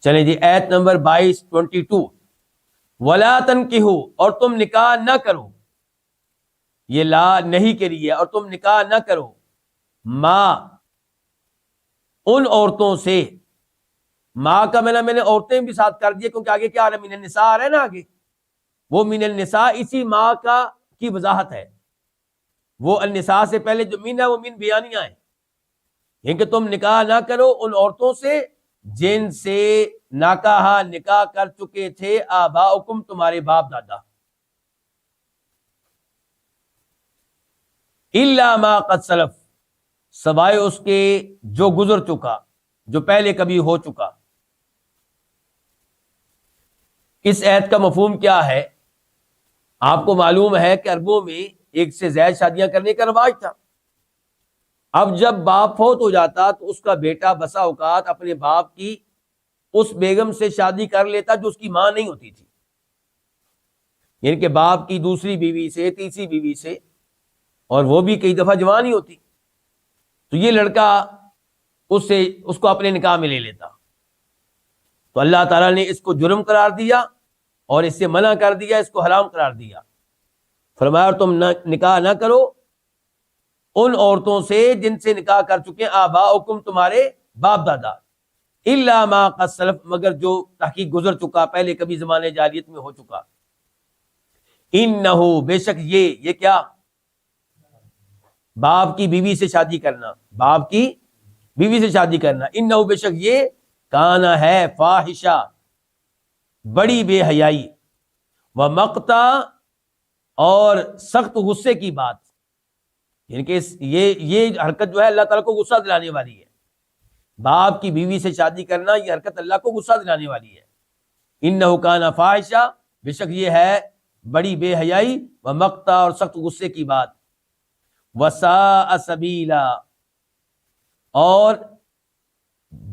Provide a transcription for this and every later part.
چلیں جی آیت نمبر 22 ولا تنکحوا، اور تم نکاح نہ کرو، یہ لا نہیں کے لیے، اور تم نکاح نہ کرو، ما ان عورتوں سے، ماں کا میں نے عورتیں بھی ساتھ کر دیا کیونکہ آگے کیا آ رہا ہے، من النساء آ رہا ہے نا آگے، وہ من النساء اسی ماں کا کی وضاحت ہے، وہ النساء سے پہلے جو من ہے وہ من بیانیہ ہے، یعنی کہ تم نکاح نہ کرو ان عورتوں سے جن سے نکاح کر چکے تھے آباؤکم تمہارے باپ دادا، الا ما قد سلف، سوائے اس کے جو گزر چکا، جو پہلے کبھی ہو چکا۔ اس آیت کا مفہوم کیا ہے؟ آپ کو معلوم ہے کہ عربوں میں ایک سے زائد شادیاں کرنے کا رواج تھا۔ اب جب باپ فوت ہو جاتا تو اس کا بیٹا بسا اوقات اپنے باپ کی اس بیگم سے شادی کر لیتا جو اس کی ماں نہیں ہوتی تھی، یعنی کہ باپ کی دوسری بیوی سے، تیسری بیوی سے، اور وہ بھی کئی دفعہ جوان ہی ہوتی، تو یہ لڑکا اس کو اپنے نکاح میں لے لیتا۔ تو اللہ تعالیٰ نے اس کو جرم قرار دیا اور اس سے منع کر دیا، اس کو حرام قرار دیا، فرمایا تم نکاح نہ کرو ان عورتوں سے جن سے نکاح کر چکے ہیں آباؤکم تمہارے باپ دادا، الا ما قد سلف، مگر جو تحقیق گزر چکا، پہلے کبھی زمانے جاہلیت میں ہو چکا۔ انہو، بے شک یہ کیا؟ باپ کی بیوی سے شادی کرنا، باپ کی بیوی سے شادی کرنا، انہو، بے شک یہ، کانا ہے، فاحشہ، بڑی بے حیائی، ومقتا، اور سخت غصے کی بات، یعنی کہ یہ حرکت جو ہے اللہ تعالیٰ کو غصہ دلانے والی ہے، باپ کی بیوی سے شادی کرنا یہ حرکت اللہ کو غصہ دلانے والی ہے۔ انہ کان فاحشہ، بے شک یہ ہے بڑی بے حیائی، ومقتا، اور سخت غصے کی بات، وساء سبیلا، اور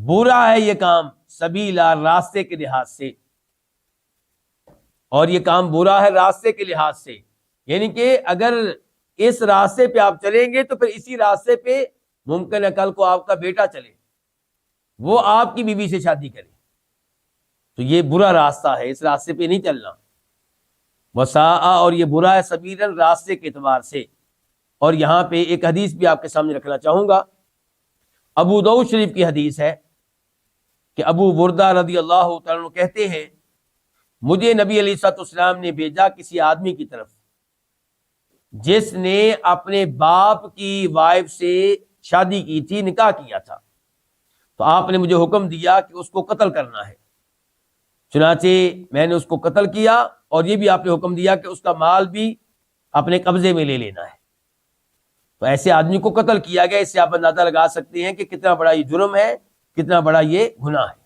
برا ہے یہ کام، سبیلا، راستے کے لحاظ سے، اور یہ کام برا ہے راستے کے لحاظ سے، یعنی کہ اگر اس راستے پہ آپ چلیں گے تو پھر اسی راستے پہ ممکن ہے کل کو آپ کا بیٹا چلے، وہ آپ کی بیوی سے شادی کرے، تو یہ برا راستہ ہے، اس راستے پہ نہیں چلنا۔ وساء، اور یہ برا ہے، سبیلا، راستے کے اعتبار سے۔ اور یہاں پہ ایک حدیث بھی آپ کے سامنے رکھنا چاہوں گا، ابو داؤد شریف کی حدیث ہے کہ ابو بردہ رضی اللہ تعالیٰ عنہ کہتے ہیں مجھے نبی علیہ الصلوۃ والسلام نے بھیجا کسی آدمی کی طرف جس نے اپنے باپ کی وائف سے شادی کی تھی، نکاح کیا تھا، تو آپ نے مجھے حکم دیا کہ اس کو قتل کرنا ہے، چنانچہ میں نے اس کو قتل کیا، اور یہ بھی آپ نے حکم دیا کہ اس کا مال بھی اپنے قبضے میں لے لینا ہے۔ تو ایسے آدمی کو قتل کیا گیا، اس سے آپ اندازہ لگا سکتے ہیں کہ کتنا بڑا یہ جرم ہے، کتنا بڑا یہ گناہ ہے۔